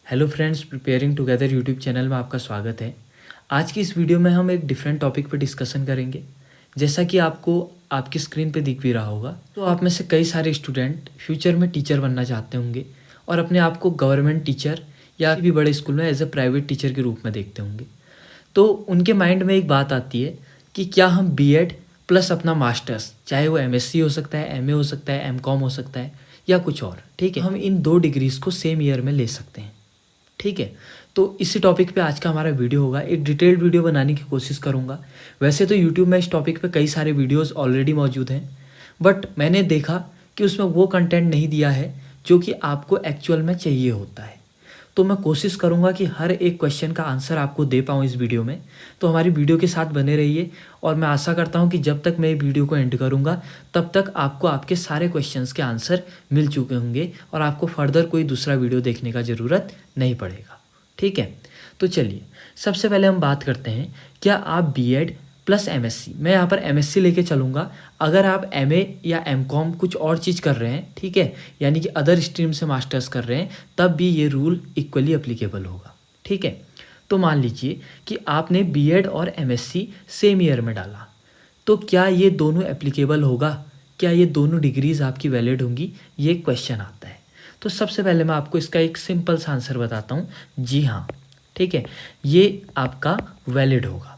Hello friends, preparing together YouTube channel में आपका स्वागत है। आज की इस वीडियो में हम एक डिफरेंट टॉपिक पर डिस्कशन करेंगे। जैसा कि आपको आपकी स्क्रीन पे दिख भी रहा होगा, तो आप में से कई सारे स्टूडेंट फ्यूचर में टीचर बनना चाहते होंगे और अपने आप को गवर्नमेंट टीचर या भी बड़े स्कूल में एज ए प्राइवेट टीचर के रूप में देखते होंगे। तो उनके माइंड में एक बात आती है कि क्या हम बीएड प्लस अपना मास्टर्स, चाहे वो एमएससी हो सकता है, एमए हो सकता है, एमकॉम हो सकता है या कुछ और, ठीक है, हम इन दो डिग्रीज़ को सेम ईयर में ले सकते हैं। ठीक है, तो इसी टॉपिक पे आज का हमारा वीडियो होगा। एक डिटेल्ड वीडियो बनाने की कोशिश करूँगा। वैसे तो यूट्यूब में इस टॉपिक पे कई सारे वीडियोस ऑलरेडी मौजूद हैं, बट मैंने देखा कि उसमें वो कंटेंट नहीं दिया है जो कि आपको एक्चुअल में चाहिए होता है। तो मैं कोशिश करूँगा कि हर एक क्वेश्चन का आंसर आपको दे पाऊँ इस वीडियो में। तो हमारी वीडियो के साथ बने रहिए और मैं आशा करता हूँ कि जब तक मैं वीडियो को एंड करूँगा तब तक आपको आपके सारे क्वेश्चंस के आंसर मिल चुके होंगे और आपको फर्दर कोई दूसरा वीडियो देखने का ज़रूरत नहीं पड़ेगा। ठीक है, तो चलिए सबसे पहले हम बात करते हैं, क्या आप बीएड प्लस एमएससी, मैं यहाँ पर एमएससी लेके चलूँगा। अगर आप एमए या एमकॉम कुछ और चीज़ कर रहे हैं, ठीक है, यानी कि अदर स्ट्रीम से मास्टर्स कर रहे हैं, तब भी ये रूल इक्वली एप्लीकेबल होगा। ठीक है, तो मान लीजिए कि आपने बीएड और एमएससी सेम ईयर में डाला, तो क्या ये दोनों एप्लीकेबल होगा? क्या ये दोनों डिग्रीज़ आपकी वैलिड होंगी? ये क्वेश्चन आता है। तो सबसे पहले मैं आपको इसका एक सिंपल सा आंसर बताता हूँ, जी हाँ, ठीक है, ये आपका वैलिड होगा।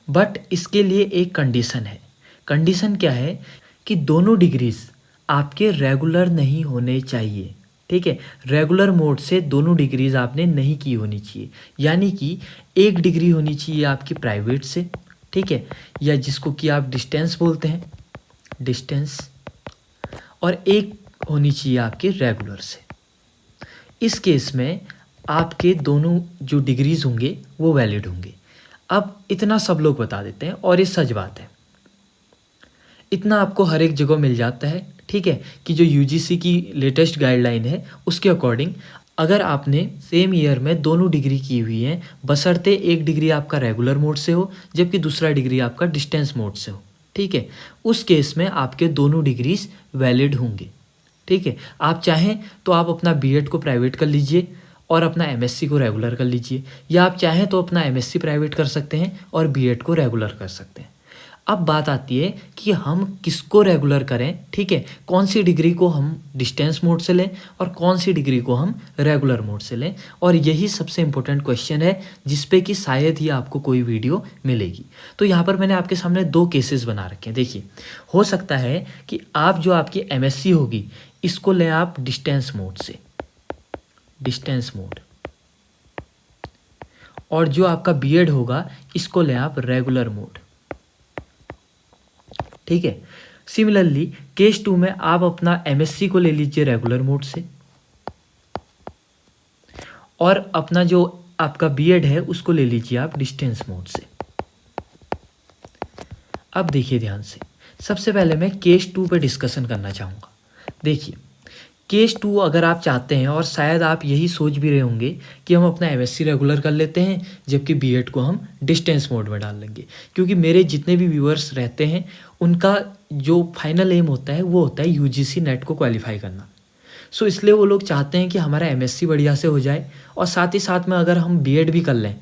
बट इसके लिए एक कंडीशन है। कंडीशन क्या है कि दोनों डिग्रीज आपके रेगुलर नहीं होने चाहिए। ठीक है, रेगुलर मोड से दोनों डिग्रीज आपने नहीं की होनी चाहिए, यानी कि एक डिग्री होनी चाहिए आपकी प्राइवेट से, ठीक है, या जिसको कि आप डिस्टेंस बोलते हैं, डिस्टेंस, और एक होनी चाहिए आपके रेगुलर से। इस केस में आपके दोनों जो डिग्रीज होंगे वो वैलिड होंगे। अब इतना सब लोग बता देते हैं और ये सच बात है, इतना आपको हर एक जगह मिल जाता है। ठीक है, कि जो यूजीसी की लेटेस्ट गाइडलाइन है उसके अकॉर्डिंग अगर आपने सेम ईयर में दोनों डिग्री की हुई है, बशर्ते एक डिग्री आपका रेगुलर मोड से हो जबकि दूसरा डिग्री आपका डिस्टेंस मोड से हो, ठीक है, उस केस में आपके दोनों डिग्रीज वैलिड होंगे। ठीक है, आप चाहें तो आप अपना बीएड को प्राइवेट कर लीजिए और अपना एमएससी को रेगुलर कर लीजिए, या आप चाहें तो अपना एमएससी प्राइवेट कर सकते हैं और बीएड को रेगुलर कर सकते हैं। अब बात आती है कि हम किसको रेगुलर करें, ठीक है, कौन सी डिग्री को हम डिस्टेंस मोड से लें और कौन सी डिग्री को हम रेगुलर मोड से लें, और यही सबसे इम्पोर्टेंट क्वेश्चन है जिस पे कि शायद ही आपको कोई वीडियो मिलेगी। तो यहाँ पर मैंने आपके सामने दो केसेस बना रखे हैं। देखिए, हो सकता है कि आप जो आपकी एमएससी होगी इसको लें आप डिस्टेंस मोड से, डिस्टेंस मोड, और जो आपका बीएड होगा इसको लें आप रेगुलर मोड। ठीक है, सिमिलरली केस 2 में आप अपना एमएससी को ले लीजिए रेगुलर मोड से और अपना जो आपका बीएड है उसको ले लीजिए आप डिस्टेंस मोड से। अब देखिए ध्यान से, सबसे पहले मैं केस 2 पे डिस्कशन करना चाहूँगा। देखिए, केस 2 अगर आप चाहते हैं, और शायद आप यही सोच भी रहे होंगे कि हम अपना एमएससी रेगुलर कर लेते हैं जबकि बीएड को हम डिस्टेंस मोड में डाल लेंगे, क्योंकि मेरे जितने भी व्यूअर्स रहते हैं उनका जो फाइनल एम होता है वो होता है यूजीसी नेट को क्वालिफाई करना। सो इसलिए वो लोग चाहते हैं कि हमारा एमएससी बढ़िया से हो जाए और साथ ही साथ में अगर हम बीएड भी कर लें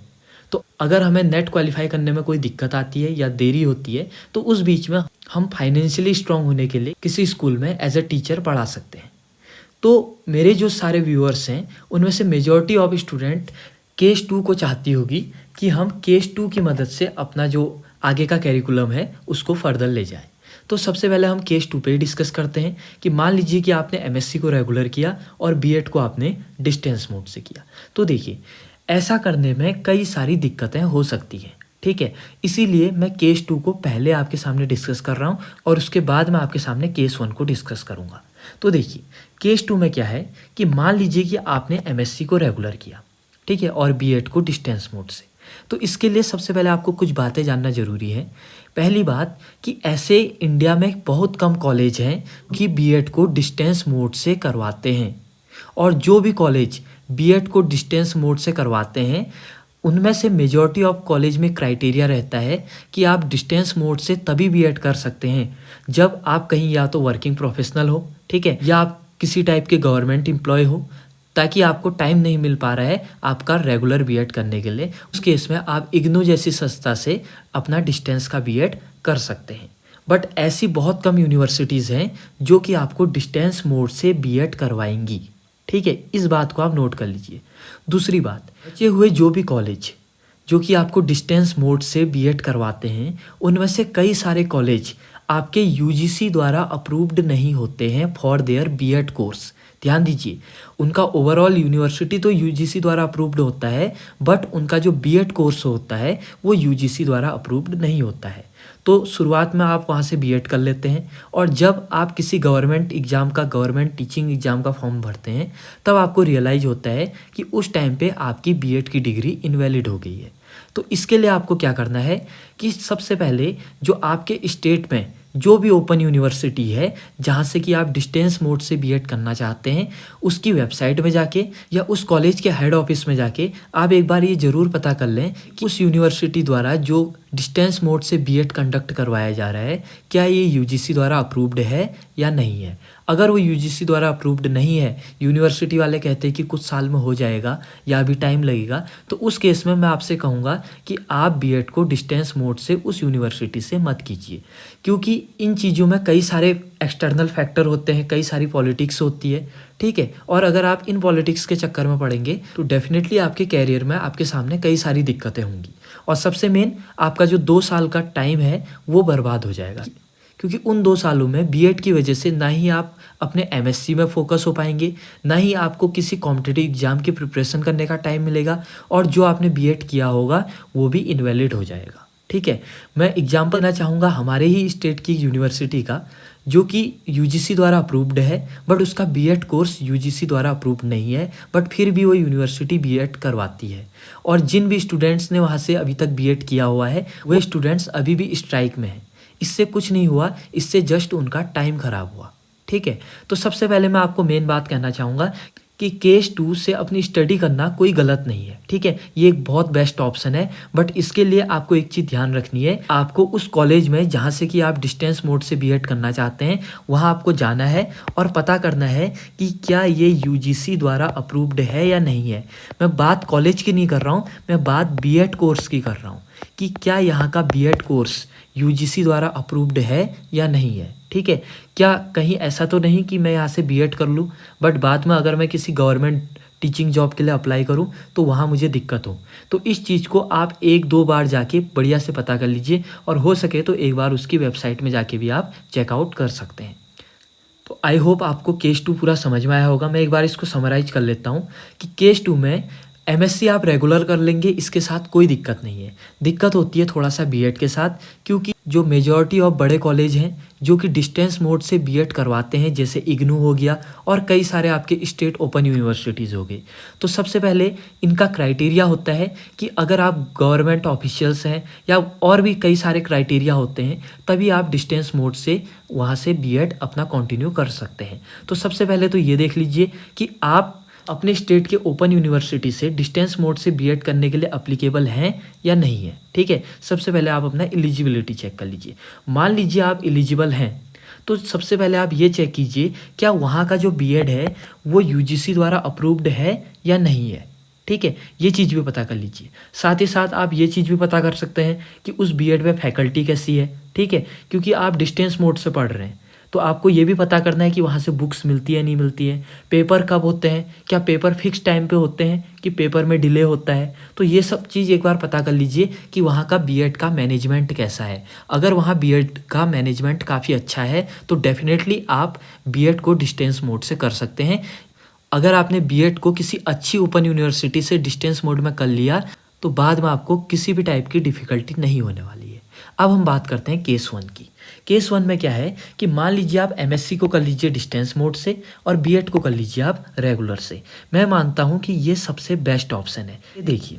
तो अगर हमें नेट क्वालिफाई करने में कोई दिक्कत आती है या देरी होती है तो उस बीच में हम फाइनेंशियली स्ट्रांग होने के लिए किसी स्कूल में एज ए टीचर पढ़ा सकते हैं। तो मेरे जो सारे व्यूअर्स हैं उनमें से मेजॉरिटी ऑफ स्टूडेंट केस 2 को चाहती होगी कि हम केस 2 की मदद से अपना जो आगे का कैरिकुलम है उसको फर्दर ले जाएं। तो सबसे पहले हम केस 2 पे ही डिस्कस करते हैं कि मान लीजिए कि आपने एमएससी को रेगुलर किया और बीएड को आपने डिस्टेंस मोड से किया। तो देखिए, ऐसा करने में कई सारी दिक्कतें हो सकती हैं, ठीक है, इसीलिए मैं केस 2 को पहले आपके सामने डिस्कस कर रहा हूँ और उसके बाद मैं आपके सामने केस 1 को डिस्कस करूँगा। तो देखिए, केस 2 में क्या है कि मान लीजिए कि आपने एमएससी को रेगुलर किया, ठीक है, और बीएड को डिस्टेंस मोड से। तो इसके लिए सबसे पहले आपको कुछ बातें जानना ज़रूरी है। पहली बात कि ऐसे इंडिया में बहुत कम कॉलेज हैं कि बीएड को डिस्टेंस मोड से करवाते हैं, और जो भी कॉलेज बीएड को डिस्टेंस मोड से करवाते हैं उनमें से मेजॉरिटी ऑफ कॉलेज में क्राइटेरिया रहता है कि आप डिस्टेंस मोड से तभी बीएड कर सकते हैं जब आप कहीं या तो वर्किंग प्रोफेशनल हो, ठीक है, या आप किसी टाइप के गवर्नमेंट एम्प्लॉय हो, ताकि आपको टाइम नहीं मिल पा रहा है आपका रेगुलर बीएड करने के लिए, उस केस में आप इग्नू जैसी संस्था से अपना डिस्टेंस का बीएड कर सकते हैं। बट ऐसी बहुत कम यूनिवर्सिटीज़ हैं जो कि आपको डिस्टेंस मोड से बीएड करवाएंगी। ठीक है, इस बात को आप नोट कर लीजिए। दूसरी बात, बचे हुए जो भी कॉलेज जो कि आपको डिस्टेंस मोड से बीएड करवाते हैं, उनमें से कई सारे कॉलेज आपके यूजीसी द्वारा अप्रूव्ड नहीं होते हैं फॉर देयर बीएड कोर्स। ध्यान दीजिए, उनका ओवरऑल यूनिवर्सिटी तो यूजीसी द्वारा अप्रूव्ड होता है, बट उनका जो बीएड कोर्स होता है वो यूजीसी द्वारा अप्रूव्ड नहीं होता है। तो शुरुआत में आप वहाँ से बीएड कर लेते हैं, और जब आप किसी गवर्नमेंट एग्ज़ाम का, गवर्नमेंट टीचिंग एग्ज़ाम का फॉर्म भरते हैं, तब आपको रियलाइज़ होता है कि उस टाइम पे आपकी बीएड की डिग्री इनवैलिड हो गई है। तो इसके लिए आपको क्या करना है कि सबसे पहले जो आपके स्टेट में जो भी ओपन यूनिवर्सिटी है जहाँ से कि आप डिस्टेंस मोड से बीएड करना चाहते हैं, उसकी वेबसाइट में जाके या उस कॉलेज के हेड ऑफिस में जाके आप एक बार ये ज़रूर पता कर लें कि उस यूनिवर्सिटी द्वारा जो डिस्टेंस मोड से बीएड कंडक्ट करवाया जा रहा है, क्या ये यूजीसी द्वारा अप्रूव्ड है या नहीं है। अगर वो यूजीसी द्वारा अप्रूव्ड नहीं है, यूनिवर्सिटी वाले कहते हैं कि कुछ साल में हो जाएगा या अभी टाइम लगेगा, तो उस केस में मैं आपसे कहूँगा कि आप बीएड को डिस्टेंस मोड से उस यूनिवर्सिटी से मत कीजिए, क्योंकि इन चीज़ों में कई सारे एक्सटर्नल फैक्टर होते हैं, कई सारी पॉलिटिक्स होती है। ठीक है, और अगर आप इन पॉलिटिक्स के चक्कर में पड़ेंगे तो डेफिनेटली आपके कैरियर में आपके सामने कई सारी दिक्कतें होंगी, और सबसे मेन आपका जो 2 साल का टाइम है वो बर्बाद हो जाएगा, क्योंकि उन 2 सालों में बीएड की वजह से ना ही आप अपने एमएससी में फोकस हो पाएंगे, ना ही आपको किसी कॉम्पिटिटिव एग्जाम की प्रिपरेशन करने का टाइम मिलेगा, और जो आपने बीएड किया होगा वो भी इनवैलिड हो जाएगा। ठीक है, मैं एग्जाम्पल देना चाहूँगा हमारे ही स्टेट की यूनिवर्सिटी का, जो कि यूजीसी द्वारा अप्रूव्ड है, बट उसका बीएड कोर्स यूजीसी द्वारा अप्रूव्ड नहीं है, बट फिर भी वो यूनिवर्सिटी बीएड करवाती है। और जिन भी स्टूडेंट्स ने वहाँ से अभी तक बीएड किया हुआ है, वो स्टूडेंट्स अभी भी स्ट्राइक में हैं। इससे कुछ नहीं हुआ, इससे जस्ट उनका टाइम खराब हुआ। ठीक है, तो सबसे पहले मैं आपको मेन बात कहना चाहूँगा कि केस 2 से अपनी स्टडी करना कोई गलत नहीं है। ठीक है, ये एक बहुत बेस्ट ऑप्शन है, बट इसके लिए आपको एक चीज़ ध्यान रखनी है, आपको उस कॉलेज में जहाँ से कि आप डिस्टेंस मोड से बीएड करना चाहते हैं वहाँ आपको जाना है और पता करना है कि क्या ये यूजीसी द्वारा अप्रूव्ड है या नहीं है। मैं बात कॉलेज की नहीं कर रहा हूँ, मैं बात बीएड कोर्स की कर रहा हूँ कि क्या यहाँ का बीएड कोर्स यूजीसी द्वारा अप्रूव्ड है या नहीं है। ठीक है, क्या कहीं ऐसा तो नहीं कि मैं यहाँ से बीएड कर लूँ बट बाद में अगर मैं किसी गवर्नमेंट टीचिंग जॉब के लिए अप्लाई करूँ तो वहाँ मुझे दिक्कत हो। तो इस चीज़ को आप 1-2 बार जाके बढ़िया से पता कर लीजिए, और हो सके तो एक बार उसकी वेबसाइट में जाके भी आप चेकआउट कर सकते हैं। तो आई होप आपको केस 2 पूरा समझ में आया होगा। मैं एक बार इसको समराइज कर लेता हूँ कि केस 2 में एमएससी आप रेगुलर कर लेंगे, इसके साथ कोई दिक्कत नहीं है। दिक्कत होती है थोड़ा सा बीएड के साथ, क्योंकि जो मेजॉरिटी ऑफ बड़े कॉलेज हैं जो कि डिस्टेंस मोड से बीएड करवाते हैं, जैसे इग्नू हो गया और कई सारे आपके स्टेट ओपन यूनिवर्सिटीज़ हो गए। तो सबसे पहले इनका क्राइटेरिया होता है कि अगर आप गवर्नमेंट ऑफिशियल्स हैं या और भी कई सारे क्राइटेरिया होते हैं, तभी आप डिस्टेंस मोड से वहाँ से बीएड अपना कंटिन्यू कर सकते हैं। तो सबसे पहले तो ये देख लीजिए कि आप अपने स्टेट के ओपन यूनिवर्सिटी से डिस्टेंस मोड से बीएड करने के लिए अप्लीकेबल हैं या नहीं है। ठीक है, सबसे पहले आप अपना एलिजिबिलिटी चेक कर लीजिए। मान लीजिए आप एलिजिबल हैं, तो सबसे पहले आप ये चेक कीजिए क्या वहाँ का जो बीएड है वो यूजीसी द्वारा अप्रूव्ड है या नहीं है। ठीक है, ये चीज़ भी पता कर लीजिए। साथ ही साथ आप ये चीज़ भी पता कर सकते हैं कि उस बीएड में फैकल्टी कैसी है। ठीक है, क्योंकि आप डिस्टेंस मोड से पढ़ रहे हैं तो आपको ये भी पता करना है कि वहाँ से बुक्स मिलती है नहीं मिलती है, पेपर कब होते हैं, क्या पेपर फिक्स टाइम पे होते हैं कि पेपर में डिले होता है। तो ये सब चीज़ एक बार पता कर लीजिए कि वहाँ का बीएड का मैनेजमेंट कैसा है। अगर वहाँ बीएड का मैनेजमेंट काफ़ी अच्छा है तो डेफिनेटली आप बीएड को डिस्टेंस मोड से कर सकते हैं। अगर आपने बीएड को किसी अच्छी ओपन यूनिवर्सिटी से डिस्टेंस मोड में कर लिया तो बाद में आपको किसी भी टाइप की डिफ़िकल्टी नहीं होने वाली है। अब हम बात करते हैं केस 1 की। केस 1 में क्या है कि मान लीजिए आप एमएससी को कर लीजिए डिस्टेंस मोड से और बीएड को कर लीजिए आप रेगुलर से। मैं मानता हूँ कि ये सबसे बेस्ट ऑप्शन है। ये देखिए,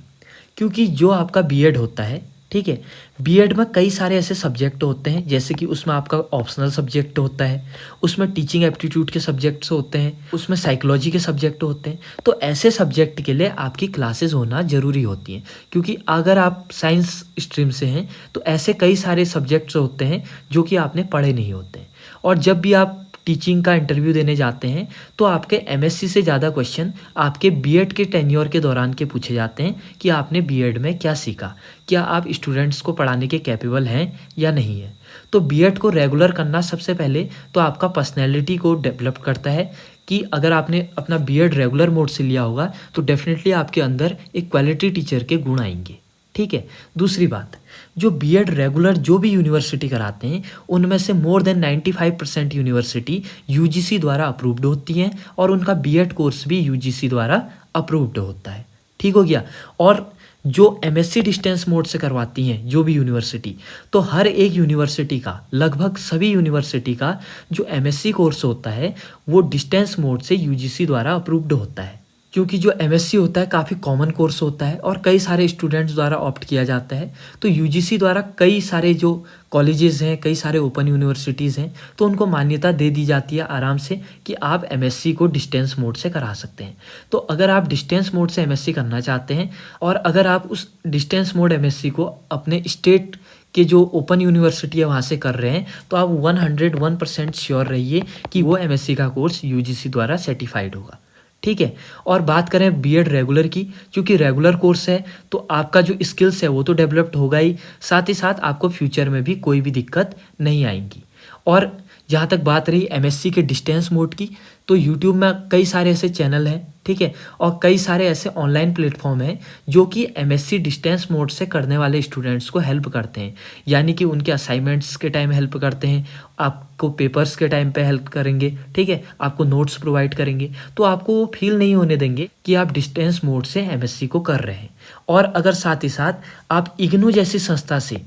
क्योंकि जो आपका बीएड होता है, ठीक है, बीएड में कई सारे ऐसे सब्जेक्ट होते हैं, जैसे कि उसमें आपका ऑप्शनल सब्जेक्ट होता है, उसमें टीचिंग एप्टीट्यूड के सब्जेक्ट्स होते हैं, उसमें साइकोलॉजी के सब्जेक्ट होते हैं। तो ऐसे सब्जेक्ट के लिए आपकी क्लासेस होना ज़रूरी होती हैं, क्योंकि अगर आप साइंस स्ट्रीम से हैं तो ऐसे कई सारे सब्जेक्ट्स होते हैं जो कि आपने पढ़े नहीं होते हैं। और जब भी आप टीचिंग का इंटरव्यू देने जाते हैं तो आपके एमएससी से ज़्यादा क्वेश्चन आपके बीएड के टेन्योर के दौरान के पूछे जाते हैं कि आपने बीएड में क्या सीखा, क्या आप स्टूडेंट्स को पढ़ाने के कैपेबल हैं या नहीं है। तो बीएड को रेगुलर करना सबसे पहले तो आपका पर्सनैलिटी को डेवलप करता है कि अगर आपने अपना बीएड रेगुलर मोड से लिया होगा तो डेफिनेटली आपके अंदर एक क्वालिटी टीचर के गुण आएंगे। ठीक है। दूसरी बात, जो बीएड रेगुलर जो भी यूनिवर्सिटी कराते हैं उनमें से मोर देन 95% यूनिवर्सिटी यूजीसी द्वारा अप्रूव्ड होती हैं और उनका बीएड कोर्स भी यूजीसी द्वारा अप्रूव्ड होता है। ठीक हो गया। और जो एमएससी डिस्टेंस मोड से करवाती हैं जो भी यूनिवर्सिटी, तो हर एक यूनिवर्सिटी का, लगभग सभी यूनिवर्सिटी का जो एमएससी कोर्स होता है वो डिस्टेंस मोड से यूजीसी द्वारा अप्रूव्ड होता है। क्योंकि जो एमएससी होता है काफ़ी कॉमन कोर्स होता है और कई सारे स्टूडेंट्स द्वारा ऑप्ट किया जाता है, तो यूजीसी द्वारा कई सारे जो कॉलेजेस हैं, कई सारे ओपन यूनिवर्सिटीज़ हैं, तो उनको मान्यता दे दी जाती है आराम से कि आप एमएससी को डिस्टेंस मोड से करा सकते हैं। तो अगर आप डिस्टेंस मोड से एमएससी करना चाहते हैं और अगर आप उस डिस्टेंस मोड एमएससी को अपने स्टेट के जो ओपन यूनिवर्सिटी है वहाँ से कर रहे हैं, तो आप 101% श्योर रहिए कि वो एमएससी का कोर्स यूजीसी द्वारा सर्टिफाइड होगा। ठीक है। और बात करें बीएड रेगुलर की, क्योंकि रेगुलर कोर्स है तो आपका जो स्किल्स है वो तो डेवलप्ड होगा ही, साथ ही साथ आपको फ्यूचर में भी कोई भी दिक्कत नहीं आएंगी। और जहाँ तक बात रही एमएससी के डिस्टेंस मोड की, तो यूट्यूब में कई सारे ऐसे चैनल हैं, ठीक है, और कई सारे ऐसे ऑनलाइन प्लेटफॉर्म हैं जो कि एमएससी डिस्टेंस मोड से करने वाले स्टूडेंट्स को हेल्प करते हैं। यानी कि उनके असाइनमेंट्स के टाइम हेल्प करते हैं, आपको पेपर्स के टाइम पे हेल्प करेंगे, ठीक है, आपको नोट्स प्रोवाइड करेंगे, तो आपको वो फील नहीं होने देंगे कि आप डिस्टेंस मोड से एमएससी को कर रहे हैं। और अगर साथ ही साथ आप इग्नू जैसी संस्था से,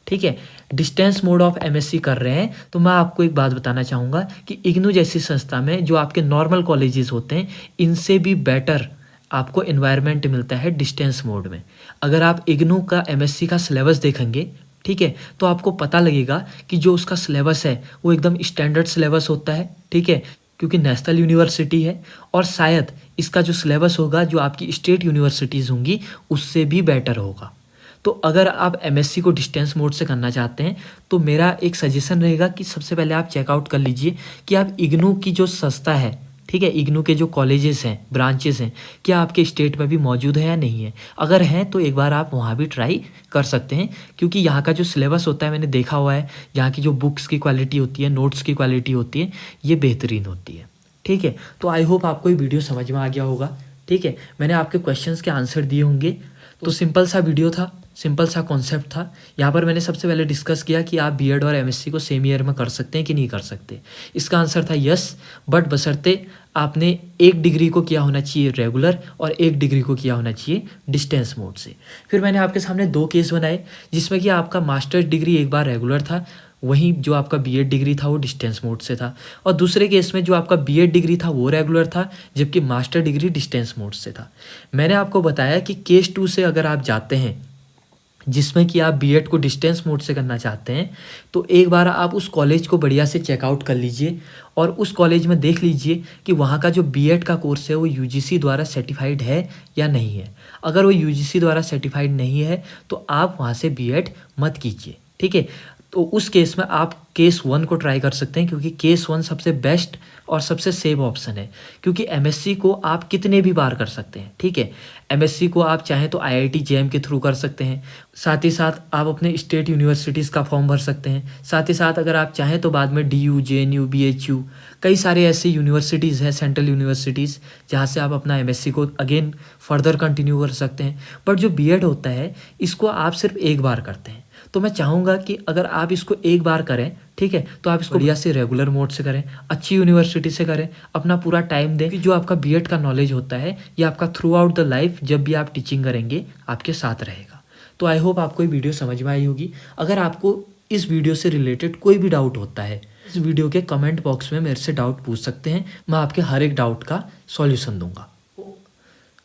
ठीक है, डिस्टेंस मोड ऑफ एमएससी कर रहे हैं, तो मैं आपको एक बात बताना चाहूँगा कि इग्नू जैसी संस्था में जो आपके नॉर्मल कॉलेजेस होते हैं इनसे भी बेटर आपको एनवायरनमेंट मिलता है डिस्टेंस मोड में। अगर आप इग्नू का एमएससी का सिलेबस देखेंगे, ठीक है, तो आपको पता लगेगा कि जो उसका सिलेबस है वो एकदम स्टैंडर्ड सिलेबस होता है। ठीक है, क्योंकि नेशनल यूनिवर्सिटी है और शायद इसका जो सिलेबस होगा जो आपकी स्टेट यूनिवर्सिटीज़ होंगी उससे भी बेटर होगा। तो अगर आप एमएससी को डिस्टेंस मोड से करना चाहते हैं तो मेरा एक सजेशन रहेगा कि सबसे पहले आप चेकआउट कर लीजिए कि आप इग्नू की जो संस्था है, ठीक है, इग्नू के जो कॉलेजेस हैं, ब्रांचेस हैं, क्या आपके स्टेट में भी मौजूद है या नहीं है। अगर हैं तो एक बार आप वहाँ भी ट्राई कर सकते हैं, क्योंकि यहाँ का जो सिलेबस होता है मैंने देखा हुआ है, यहाँ की जो बुक्स की क्वालिटी होती है, नोट्स की क्वालिटी होती है, ये बेहतरीन होती है। ठीक है, तो आई होप आपको ये वीडियो समझ में आ गया होगा। ठीक है, मैंने आपके क्वेश्चंस के आंसर दिए होंगे। तो सिंपल सा वीडियो था, सिंपल सा कॉन्सेप्ट था। यहाँ पर मैंने सबसे पहले डिस्कस किया कि आप बीएड और एमएससी को सेम ईयर में कर सकते हैं कि नहीं कर सकते। इसका आंसर था यस, बट बशर्ते आपने 1 डिग्री को किया होना चाहिए रेगुलर और 1 डिग्री को किया होना चाहिए डिस्टेंस मोड से। फिर मैंने आपके सामने 2 केस बनाए जिसमें कि आपका मास्टर्स डिग्री एक बार रेगुलर था, वहीं जो आपका बीएड डिग्री था वो डिस्टेंस मोड से था, और दूसरे केस में जो आपका बीएड डिग्री था वो रेगुलर था जबकि मास्टर डिग्री डिस्टेंस मोड से था। मैंने आपको बताया कि केस 2 से अगर आप जाते हैं जिसमें कि आप बीएड को डिस्टेंस मोड से करना चाहते हैं, तो एक बार आप उस कॉलेज को बढ़िया से चेकआउट कर लीजिए और उस कॉलेज में देख लीजिए कि वहाँ का जो बीएड का कोर्स है वो यूजीसी द्वारा सर्टिफाइड है या नहीं है। अगर वो यूजीसी द्वारा सर्टिफाइड नहीं है तो आप वहाँ से बीएड मत कीजिए। ठीक है, तो उस केस में आप केस 1 को ट्राई कर सकते हैं, क्योंकि केस 1 सबसे बेस्ट और सबसे सेफ ऑप्शन है, क्योंकि एमएससी को आप कितने भी बार कर सकते हैं। ठीक है, एमएससी को आप चाहें तो आईआईटी जेएम के थ्रू कर सकते हैं, साथ ही साथ आप अपने स्टेट यूनिवर्सिटीज़ का फॉर्म भर सकते हैं, साथ ही साथ अगर आप चाहें तो बाद में डीयू, जेएनयू, बीएचयू, कई सारे ऐसे यूनिवर्सिटीज़ हैं, सेंट्रल यूनिवर्सिटीज़, जहाँ से आप अपना एमएससी को अगेन फर्दर कंटिन्यू कर सकते हैं। बट जो बीएड होता है इसको आप सिर्फ एक बार करते हैं, तो मैं चाहूँगा कि अगर आप इसको एक बार करें, ठीक है, तो आप इसको बढ़िया से रेगुलर मोड से करें, अच्छी यूनिवर्सिटी से करें, अपना पूरा टाइम दें, कि जो आपका बीएड का नॉलेज होता है ये आपका थ्रू आउट द लाइफ जब भी आप टीचिंग करेंगे आपके साथ रहेगा। तो आई होप आपको ये वीडियो समझ में आई होगी। अगर आपको इस वीडियो से रिलेटेड कोई भी डाउट होता है इस वीडियो के कमेंट बॉक्स में मेरे से डाउट पूछ सकते हैं, मैं आपके हर एक डाउट का सॉल्यूशन दूंगा।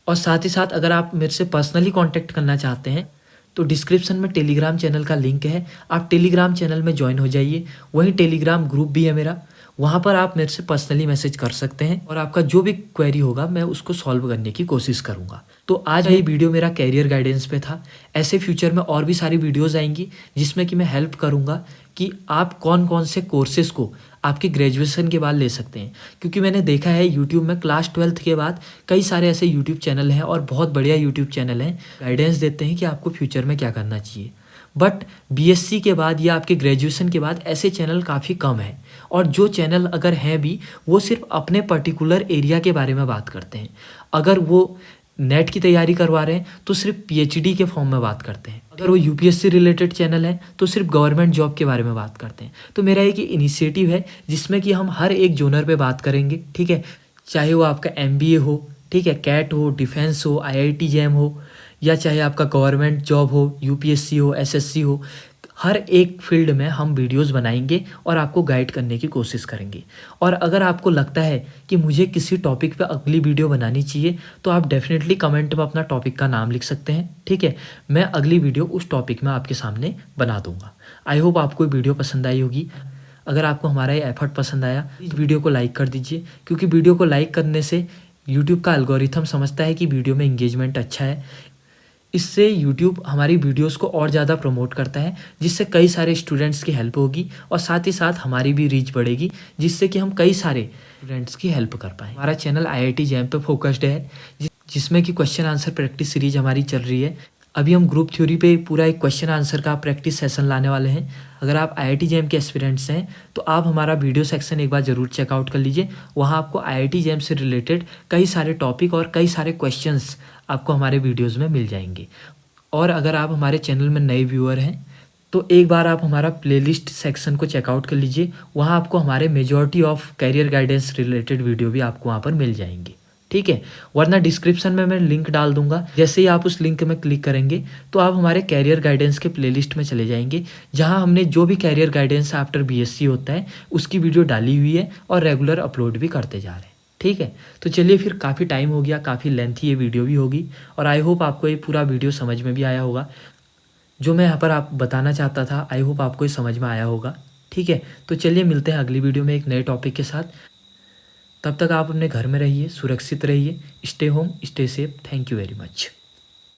और साथ ही साथ अगर आप मेरे से पर्सनली कॉन्टैक्ट करना चाहते हैं तो डिस्क्रिप्शन में टेलीग्राम चैनल का लिंक है, आप टेलीग्राम चैनल में ज्वाइन हो जाइए। वहीं टेलीग्राम ग्रुप भी है मेरा, वहाँ पर आप मेरे से पर्सनली मैसेज कर सकते हैं और आपका जो भी क्वेरी होगा मैं उसको सॉल्व करने की कोशिश करूँगा। तो आज ये वीडियो मेरा कैरियर गाइडेंस पे था। ऐसे फ्यूचर में और भी सारी वीडियोज़ आएंगी जिसमें कि मैं हेल्प करूँगा कि आप कौन कौन से कोर्सेज़ को आपके ग्रेजुएशन के बाद ले सकते हैं। क्योंकि मैंने देखा है यूट्यूब में क्लास 12th के बाद कई सारे ऐसे यूट्यूब चैनल हैं और बहुत बढ़िया यूट्यूब चैनल हैं, गाइडेंस देते हैं कि आपको फ्यूचर में क्या करना चाहिए। बट बीएससी के बाद या आपके ग्रेजुएशन के बाद ऐसे चैनल काफ़ी कम हैं, और जो चैनल अगर हैं भी वो सिर्फ अपने पर्टिकुलर एरिया के बारे में बात करते हैं। अगर वो नेट की तैयारी करवा रहे हैं तो सिर्फ पीएचडी के फॉर्म में बात करते हैं। अगर वो यूपीएससी रिलेटेड चैनल है तो सिर्फ गवर्नमेंट जॉब के बारे में बात करते हैं। तो मेरा एक इनिशिएटिव है जिसमें कि हम हर एक जोनर पे बात करेंगे, ठीक है। चाहे वो आपका एमबीए हो, ठीक है, कैट हो, डिफेंस हो, आईआईटी जैम हो, या चाहे आपका गवर्नमेंट जॉब हो, यूपीएससी हो, एसएससी हो, हर एक फील्ड में हम वीडियोस बनाएंगे और आपको गाइड करने की कोशिश करेंगे। और अगर आपको लगता है कि मुझे किसी टॉपिक पे अगली वीडियो बनानी चाहिए तो आप डेफिनेटली कमेंट में अपना टॉपिक का नाम लिख सकते हैं, ठीक है। मैं अगली वीडियो उस टॉपिक में आपके सामने बना दूंगा। आई होप आपको वीडियो पसंद आई होगी। अगर आपको हमारा ये एफर्ट पसंद आया इस वीडियो को लाइक कर दीजिए, क्योंकि वीडियो को लाइक करने से यूट्यूब का एल्गोरिथम समझता है कि वीडियो में इंगेजमेंट अच्छा है। इससे यूट्यूब हमारी वीडियोस को और ज़्यादा प्रमोट करता है, जिससे कई सारे स्टूडेंट्स की हेल्प होगी और साथ ही साथ हमारी भी रीच बढ़ेगी, जिससे कि हम कई सारे स्टूडेंट्स की हेल्प कर पाएँ। हमारा चैनल आईआईटी जैम पे फोकस्ड है, जिसमें कि क्वेश्चन आंसर प्रैक्टिस सीरीज हमारी चल रही है। अभी हम ग्रुप थ्योरी पे पूरा एक क्वेश्चन आंसर का प्रैक्टिस सेशन लाने वाले हैं। अगर आप आईआईटी जैम के एस्पिरेंट्स हैं तो आप हमारा वीडियो सेक्शन एक बार ज़रूर चेकआउट कर लीजिए। वहाँ आपको आईआईटी जैम से रिलेटेड कई सारे टॉपिक और कई सारे क्वेश्चंस आपको हमारे वीडियोज़ में मिल जाएंगे। और अगर आप हमारे चैनल में नए व्यूअर हैं तो एक बार आप हमारा प्लेलिस्ट सेक्शन को चेकआउट कर लीजिए। वहाँ आपको हमारे majority of career guidance related video भी आपको वहाँ पर मिल जाएंगे, ठीक है। वरना डिस्क्रिप्शन में मैं लिंक डाल दूंगा, जैसे ही आप उस लिंक में क्लिक करेंगे तो आप हमारे कैरियर गाइडेंस के प्लेलिस्ट में चले जाएंगे, जहां हमने जो भी कैरियर गाइडेंस आफ्टर बीएससी होता है उसकी वीडियो डाली हुई है और रेगुलर अपलोड भी करते जा रहे हैं, ठीक है। तो चलिए फिर, काफ़ी टाइम हो गया, काफ़ी लेंथी ये वीडियो भी होगी, और आई होप आपको ये पूरा वीडियो समझ में भी आया होगा। जो मैं यहाँ पर आप बताना चाहता था, आई होप आपको ये समझ में आया होगा, ठीक है। तो चलिए मिलते हैं अगली वीडियो में एक नए टॉपिक के साथ। तब तक आप अपने घर में रहिए, सुरक्षित रहिए, stay home, stay safe. Thank you very much.